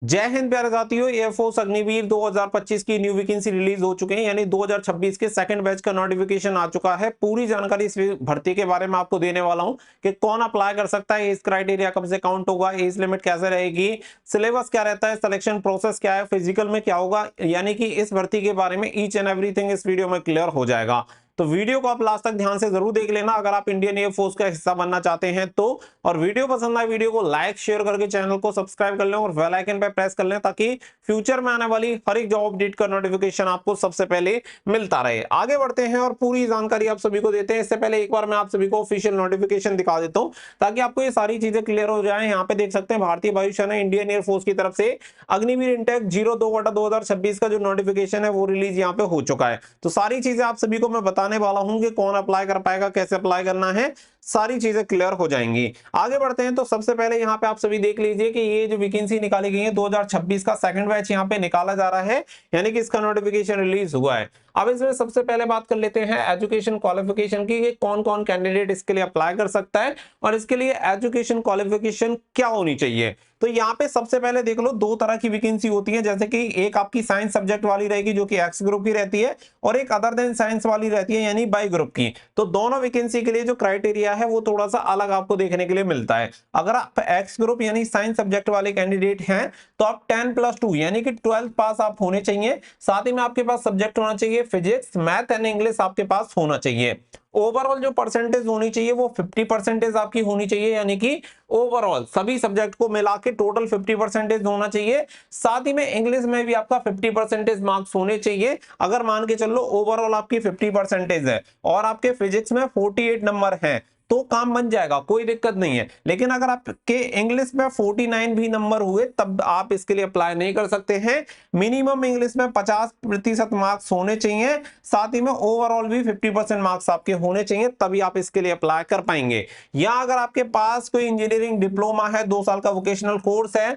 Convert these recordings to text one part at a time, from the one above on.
जय हिंद प्यारे साथियों, एयरफोर्स अग्निवीर 2025 की न्यू वैकेंसी रिलीज हो चुके हैं, यानी 2026 के सेकंड बैच का नोटिफिकेशन आ चुका है। पूरी जानकारी इस भर्ती के बारे में आपको देने वाला हूं कि कौन अप्लाई कर सकता है, एज क्राइटेरिया कब से काउंट होगा, एज लिमिट कैसे रहेगी, सिलेबस क्या रहता है, सिलेक्शन प्रोसेस क्या है, फिजिकल में क्या होगा, यानी कि इस भर्ती के बारे में ईच एंड एवरीथिंग इस वीडियो में क्लियर हो जाएगा। तो वीडियो को आप लास्ट तक ध्यान से जरूर देख लेना अगर आप इंडियन एयरफोर्स का हिस्सा बनना चाहते हैं तो। और वीडियो पसंद आए वीडियो को लाइक शेयर करके चैनल को सब्सक्राइब कर लें और बेल आइकन पर प्रेस कर लें ताकि फ्यूचर में आने वाली हर एक जॉब अपडेट का नोटिफिकेशन आपको सबसे पहले मिलता रहे। आगे बढ़ते हैं और पूरी जानकारी आप सभी को देते हैं। इससे पहले एक बार मैं आप सभी को ऑफिशियल नोटिफिकेशन दिखा देता हूं ताकि आपको ये सारी चीजें क्लियर हो जाए। यहाँ पे देख सकते हैं भारतीय वायुसेना इंडियन एयरफोर्स की तरफ से अग्निवीर इंटेक 02/2026 का जो नोटिफिकेशन है वो रिलीज यहाँ पे हो चुका है। तो सारी चीजें आप सभी को मैं बताने वाला हूं कि कौन अप्लाई कर पाएगा, कैसे अप्लाई करना है, सारी चीजें क्लियर हो जाएंगी। आगे बढ़ते हैं तो सबसे पहले यहाँ पे आप सभी देख लीजिए कि ये जो वैकेंसी निकाली गई है 2026 का सेकंड बैच यहाँ पे निकाला जा रहा है, यानी कि इसका नोटिफिकेशन रिलीज हुआ है। अब इसमें सबसे पहले बात कर लेते हैं एजुकेशन क्वालिफिकेशन की, कि कौन कौन कैंडिडेट इसके लिए अप्लाई कर सकता है और इसके लिए एजुकेशन क्वालिफिकेशन क्या होनी चाहिए। तो यहाँ पे सबसे पहले देख लो, दो तरह की वैकेंसी होती है, जैसे कि एक आपकी साइंस सब्जेक्ट वाली रहेगी जो कि एक्स ग्रुप की रहती है, और एक अदर देन साइंस वाली रहती है यानी बाई ग्रुप की। तो दोनों वैकेंसी के लिए जो क्राइटेरिया है वो थोड़ा सा अलग आपको देखने के लिए मिलता है। अगर आप एक्स ग्रुप यानी साइंस सब्जेक्ट वाले कैंडिडेट हैं तो आप 10+2 यानी कि 12th पास आप होने चाहिए। साथ ही में आपके पास सब्जेक्ट होना चाहिए फिजिक्स, मैथ एंड इंग्लिश आपके पास होना चाहिए। ओवरऑल जो परसेंटेज होनी चाहिए वो 50% आपकी होनी चाहिए, यानी कि ओवरऑल सभी सब्जेक्ट को मिला के टोटल 50% होना चाहिए। साथ ही में इंग्लिश में भी आपका 50% मार्क्स होने चाहिए। अगर मान के चलो ओवरऑल आपकी 50% है और आपके फिजिक्स में 48 नंबर हैं तो काम बन जाएगा, कोई दिक्कत नहीं है। लेकिन अगर आपके इंग्लिश में 49 भी नंबर हुए तब आप इसके लिए अप्लाई नहीं कर सकते हैं। मिनिमम इंग्लिश में 50% मार्क्स होने चाहिए, साथ ही में ओवरऑल भी 50% मार्क्स आपके होने चाहिए, तभी आप इसके लिए अप्लाई कर पाएंगे। या अगर आपके पास कोई इंजीनियरिंग डिप्लोमा है, 2 साल का वोकेशनल कोर्स है,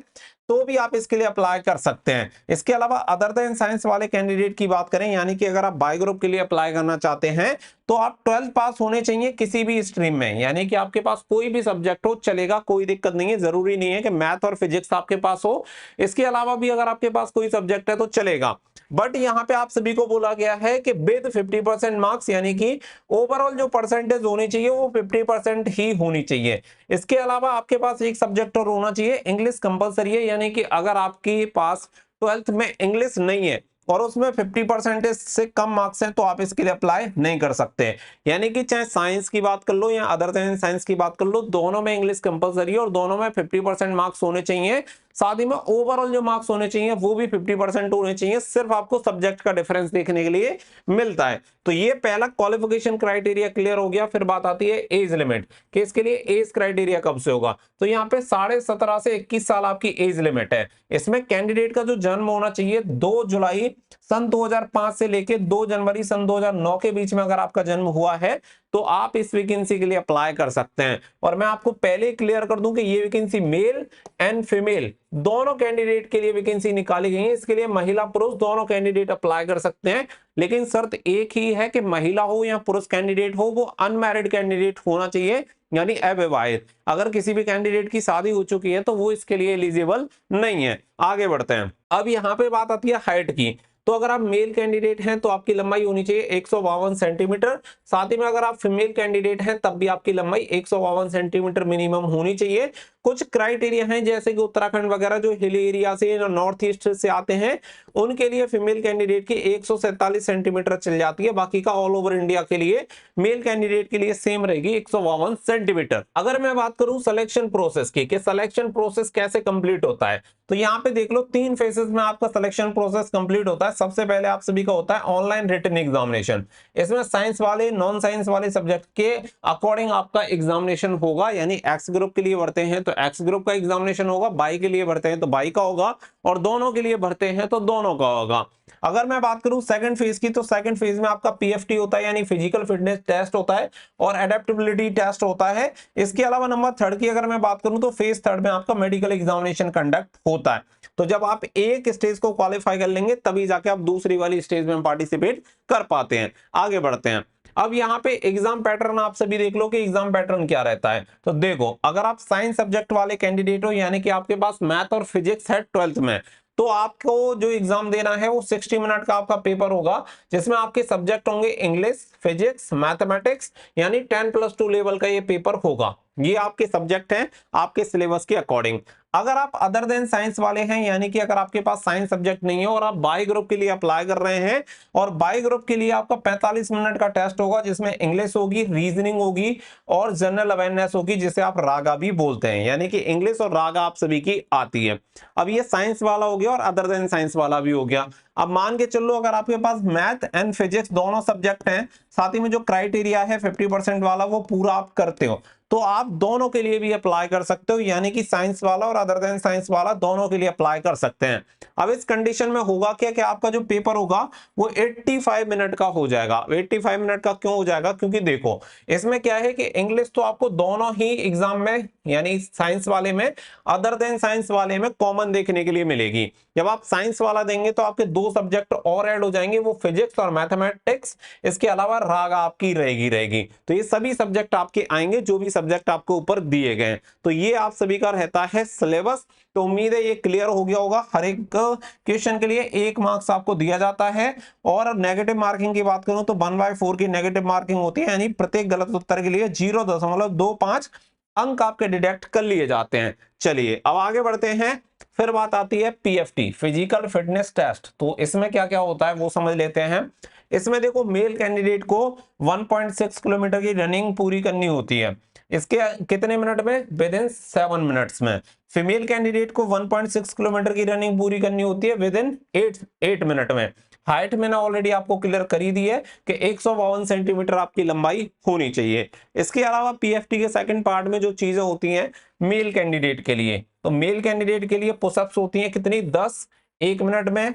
तो भी आप इसके लिए अप्लाई कर सकते हैं। इसके अलावा अदर देन साइंस वाले कैंडिडेट की बात करें, यानी कि अगर आप बाय ग्रुप के लिए अप्लाई करना चाहते हैं तो आप 12th पास होने चाहिए किसी भी स्ट्रीम में, यानी कि आपके पास कोई भी सब्जेक्ट हो चलेगा, कोई दिक्कत नहीं है। जरूरी नहीं है कि मैथ और फिजिक्स आपके पास हो, इसके अलावा भी अगर आपके पास कोई सब्जेक्ट है तो चलेगा। बट यहाँ पे आप सभी को बोला गया है कि विद 50% मार्क्स, यानी कि ओवरऑल जो परसेंटेज होनी चाहिए वो 50% ही होनी चाहिए। इसके अलावा आपके पास एक सब्जेक्ट और होना चाहिए, इंग्लिश कंपलसरी है, यानी कि अगर आपके पास 12th में इंग्लिश नहीं है और उसमें 50% से कम मार्क्स हैं तो आप इसके लिए अप्लाई नहीं कर सकते। यानी कि चाहे साइंस की बात कर लो या अदर देन साइंस की बात कर लो, दोनों में इंग्लिश कंपलसरी है और दोनों में 50% मार्क्स होने चाहिए। साथ ही में ओवरऑल जो मार्क्स होने चाहिए वो भी 50% होने चाहिए। सिर्फ आपको सब्जेक्ट का डिफरेंस देखने के लिए मिलता है। तो ये पहला क्वालिफिकेशन क्राइटेरिया क्लियर हो गया। फिर बात आती है एज लिमिट, कि इसके लिए एज क्राइटेरिया कब से होगा। तो यहाँ पे 17.5 से 21 साल आपकी एज लिमिट है। इसमें कैंडिडेट का जो जन्म होना चाहिए 2 जुलाई सन 2005 से लेके 2 जनवरी सन 2009 के बीच में अगर आपका जन्म हुआ है तो आप इस वैकेंसी के लिए अप्लाई कर सकते हैं। और मैं आपको पहले क्लियर कर दूं कि ये वैकेंसी मेल एंड फीमेल दोनों कैंडिडेट के लिए वैकेंसी निकाली गई है। इसके लिए महिला पुरुष दोनों कैंडिडेट अप्लाई कर सकते हैं, लेकिन शर्त एक ही है कि महिला हो या पुरुष कैंडिडेट हो वो अनमैरिड कैंडिडेट होना चाहिए, यानी अविवाहित। अगर किसी भी कैंडिडेट की शादी हो चुकी है तो वो इसके लिए एलिजिबल नहीं है। आगे बढ़ते हैं। अब यहाँ पे बात आती है हाइट की। तो अगर आप मेल कैंडिडेट हैं तो आपकी लंबाई होनी चाहिए 152 सेंटीमीटर। साथ ही में अगर आप फीमेल कैंडिडेट हैं तब भी आपकी लंबाई 152 सेंटीमीटर मिनिमम होनी चाहिए। कुछ क्राइटेरिया हैं, जैसे कि उत्तराखंड वगैरह जो हिली एरिया से नॉर्थ ईस्ट से आते हैं उनके लिए फीमेल कैंडिडेट की 147 सेंटीमीटर चल जाती है। बाकी का ऑल ओवर इंडिया के लिए मेल कैंडिडेट के लिए सेम रहेगी 152 सेंटीमीटर। अगर मैं बात करूं सिलेक्शन प्रोसेस की, कि सिलेक्शन प्रोसेस कैसे कंप्लीट होता है, तो यहाँ पे देख लो 3 फेजेस में आपका सिलेक्शन प्रोसेस कंप्लीट होता है। सबसे पहले आप सभी का होता है ऑनलाइन रिटन एग्जामिनेशन। इसमें साइंस वाले नॉन साइंस वाले सब्जेक्ट के अकॉर्डिंग आपका एग्जामिनेशन होगा, यानी एक्स ग्रुप के लिए भरते हैं तो एक्स ग्रुप का एग्जामिनेशन होगा, बाई के लिए भरते हैं तो बाई का होगा, और दोनों के लिए भरते हैं तो दोनों का होगा। अगर मैं बात करूं सेकंड फेज की, तो सेकंड फेज में आपका पीएफटी होता है, यानी फिजिकल फिटनेस टेस्ट होता है और एडेप्टेबिलिटी टेस्ट होता है। इसके अलावा नंबर थर्ड की अगर मैं बात करूं तो फेज थर्ड में आपका मेडिकल एग्जामिनेशन कंडक्ट होता है। तो जब आप एक स्टेज को क्वालिफाई कर लेंगे तभी जाके आप दूसरी वाली स्टेज में पार्टिसिपेट कर पाते हैं। आगे बढ़ते हैं। अब यहाँ पे एग्जाम पैटर्न आप सभी देख लो कि एग्जाम पैटर्न क्या रहता है। तो देखो, अगर आप साइंस सब्जेक्ट वाले कैंडिडेट हो, यानी कि आपके पास मैथ और फिजिक्स है 12th में, तो आपको जो एग्जाम देना है वो 60 मिनट का आपका पेपर होगा, जिसमें आपके सब्जेक्ट होंगे इंग्लिश, फिजिक्स, मैथमेटिक्स, यानी 10+2 लेवल का ये पेपर होगा। ये आपके सब्जेक्ट हैं आपके सिलेबस के अकॉर्डिंग। अगर आप अदर देन साइंस वाले हैं, यानी कि अगर आपके पास साइंस सब्जेक्ट नहीं है और आप बाई ग्रुप के लिए अप्लाई कर रहे हैं, और बाई ग्रुप के लिए आपका 45 मिनट का टेस्ट होगा, जिसमें इंग्लिश होगी, रीजनिंग होगी और जनरल अवेयरनेस होगी, जिसे आप रागा भी बोलते हैं, यानी कि इंग्लिश और रागा आप सभी की आती है। अब ये साइंस वाला हो गया और अदर देन साइंस वाला भी हो गया। अब मान के चलो, अगर आपके पास मैथ एंड फिजिक्स दोनों सब्जेक्ट हैं, साथ ही में जो क्राइटेरिया है 50% वाला वो पूरा आप करते हो, तो आप दोनों के लिए भी अप्लाई कर सकते हो, यानी कि साइंस वाला और अदर देन साइंस वाला दोनों के लिए अप्लाई कर सकते हैं। अब इस कंडीशन में होगा क्या कि आपका जो पेपर होगा वो 85 मिनट का हो जाएगा। 85 मिनट का क्यों हो जाएगा? क्योंकि देखो, इसमें क्या है कि इंग्लिश तो आपको दोनों ही एग्जाम में, यानी साइंस वाले में, अदर देन साइंस वाले में कॉमन देखने के लिए मिलेगी। जब आप साइंस वाला देंगे तो आपके 2 सब्जेक्ट और ऐड हो जाएंगे, वो फिजिक्स और मैथमेटिक्स। इसके अलावा राग आपकी रहेगी। तो ये सभी सब्जेक्ट आपके आएंगे जो भी सब्जेक्ट आपको ऊपर दिए गए। तो ये आप सभी का रहता है सिलेबस। तो उम्मीद है ये क्लियर हो गया होगा। हर एक क्वेश्चन के लिए 1 मार्क्स आपको दिया जाता है, और नेगेटिव मार्किंग की बात करूं तो 1/4 की नेगेटिव मार्किंग होती है, यानी प्रत्येक गलत उत्तर के लिए 0.25 अंक आपके डिडक्ट कर लिए जाते हैं। चलिए अब आगे बढ़ते हैं। फिर बात आती है पीएफटी, फिजिकल फिटनेस टेस्ट। तो इसमें क्या क्या होता है वो समझ लेते हैं। इसमें देखो, मेल कैंडिडेट को 1.6 किलोमीटर की रनिंग पूरी करनी होती है। इसके कितने मिनट में? विद इन 7 मिनट्स में। फीमेल कैंडिडेट को 1.6 किलोमीटर की रनिंग पूरी करनी होती है विद इन 8 मिनट में। हाइट मैंने ऑलरेडी आपको क्लियर करी दी है कि 152 सेंटीमीटर आपकी लंबाई होनी चाहिए। इसके अलावा पीएफटी के सेकंड पार्ट में जो चीजें होती हैं मेल कैंडिडेट के लिए, तो मेल कैंडिडेट के लिए पुशअप्स होती हैं कितनी? 10 1 मिनट में।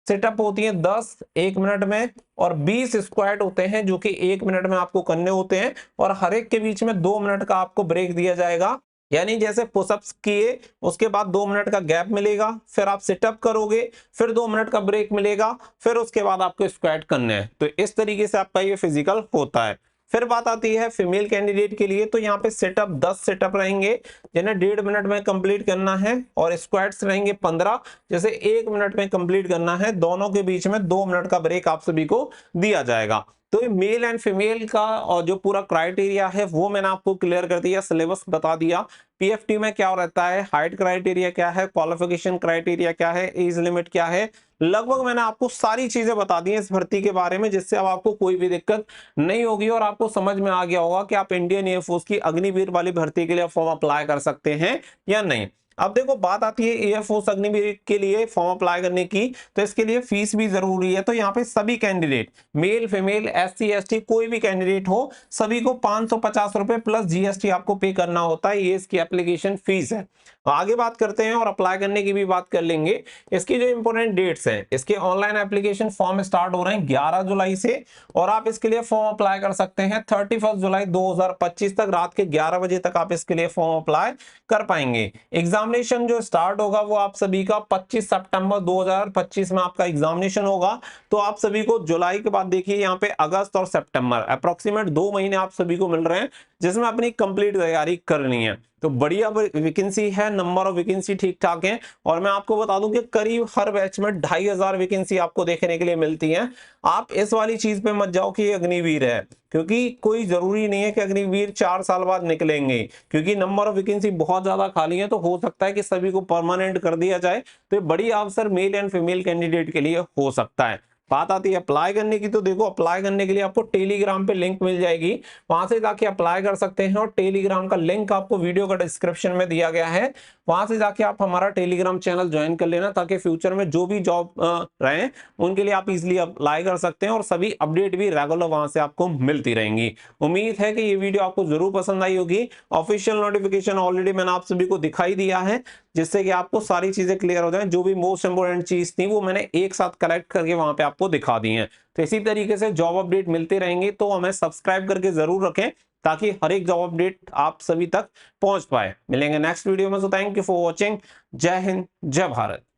सेटअप होती है 10 1 मिनट में, और 20 स्क्वाट होते हैं जो कि 1 मिनट में आपको करने होते हैं, और हर एक के बीच में 2 मिनट का आपको ब्रेक दिया जाएगा। यानी जैसे पुशअप्स किए उसके बाद 2 मिनट का गैप मिलेगा, फिर आप सिटअप करोगे, फिर 2 मिनट का ब्रेक मिलेगा, फिर उसके बाद आपको स्क्वाट करने हैं। तो इस तरीके से आपका ये फिजिकल होता है। फिर बात आती है फीमेल कैंडिडेट के लिए, तो यहाँ पे सेटअप 10 सेटअप रहेंगे जिन्हें 1.5 मिनट में कंप्लीट करना है, और स्क्वाट्स रहेंगे 15 जैसे 1 मिनट में कंप्लीट करना है। दोनों के बीच में 2 मिनट का ब्रेक आप सभी को दिया जाएगा। तो ये मेल एंड फीमेल का और जो पूरा क्राइटेरिया है वो मैंने आपको क्लियर कर दिया, सिलेबस बता दिया। पीएफटी में क्या रहता है, हाइट क्राइटेरिया क्या है, क्वालिफिकेशन क्राइटेरिया क्या है, एज लिमिट क्या है, लगभग मैंने आपको सारी चीजें बता दी हैं इस भर्ती के बारे में, जिससे अब आपको कोई भी दिक्कत नहीं होगी और आपको समझ में आ गया होगा कि आप इंडियन एयरफोर्स की अग्निवीर वाली भर्ती के लिए फॉर्म अप्लाई कर सकते हैं या नहीं। अब देखो, बात आती है एयरफोर्स अग्निवीर के लिए फॉर्म अप्लाई करने की, तो इसके लिए फीस भी जरूरी है। तो यहाँ पे सभी candidate, male female SC ST कोई भी कैंडिडेट हो, सभी को 550 रुपए प्लस जीएसटी आपको पे करना होता है। ये इसकी एप्लीकेशन फीस है। आगे बात करते हैं और अप्लाई करने की भी बात कर लेंगे। इसकी जो इंपोर्टेंट डेट्स हैं, इसके ऑनलाइन एप्लीकेशन फॉर्म स्टार्ट हो रहे हैं 11 जुलाई से, और आप इसके लिए फॉर्म अप्लाई कर सकते हैं 31 जुलाई 2025 तक, रात के 11 बजे तक आप इसके लिए फॉर्म अप्लाई कर पाएंगे। एग्जामिनेशन जो स्टार्ट होगा वो आप सभी का 25 सितंबर 2025 में आपका एग्जामिनेशन होगा। तो आप सभी को जुलाई के बाद देखिए यहाँ पे अगस्त और सितंबर अप्रोक्सीमेट 2 महीने आप सभी को मिल रहे हैं जिसमें अपनी कंप्लीट तैयारी करनी है। तो बढ़िया वैकेंसी है, नंबर ऑफ वैकेंसी ठीक ठाक है, और मैं आपको बता दूं कि करीब हर बैच में 2500 वैकेंसी आपको देखने के लिए मिलती है। आप इस वाली चीज पे मत जाओ कि ये अग्निवीर है, क्योंकि कोई जरूरी नहीं है कि अग्निवीर 4 साल बाद निकलेंगे, क्योंकि नंबर ऑफ वैकेंसी बहुत ज्यादा खाली है। तो हो सकता है कि सभी को परमानेंट कर दिया जाए, तो बड़ी अवसर मेल एंड फीमेल कैंडिडेट के लिए हो सकता है। बात आती है अप्लाई करने की, तो देखो अप्लाई करने के लिए आपको टेलीग्राम पे लिंक मिल जाएगी, वहां से जाके अप्लाई कर सकते हैं, और टेलीग्राम का लिंक आपको वीडियो का डिस्क्रिप्शन में दिया गया है। वहां से जाके आप हमारा टेलीग्राम चैनल ज्वाइन कर लेना, ताकि फ्यूचर में जो भी जॉब रहे उनके लिए आप इजीली अप्लाई कर सकते हैं, और सभी अपडेट भी रेगुलर वहां से आपको मिलती रहेंगी। उम्मीद है कि ये वीडियो आपको जरूर पसंद आई होगी। ऑफिशियल नोटिफिकेशन ऑलरेडी मैंने आप सभी को दिखाई दिया है, जिससे कि आपको सारी चीजें क्लियर हो जाएं। जो भी मोस्ट इंपोर्टेंट चीज थी वो मैंने एक साथ कलेक्ट करके वहां पे आपको दिखा दी है। तो इसी तरीके से जॉब अपडेट मिलते रहेंगे, तो हमें सब्सक्राइब करके जरूर रखें, ताकि हर एक जॉब अपडेट आप सभी तक पहुंच पाए। मिलेंगे नेक्स्ट वीडियो में। So thank you for watching. जय हिंद, जय भारत।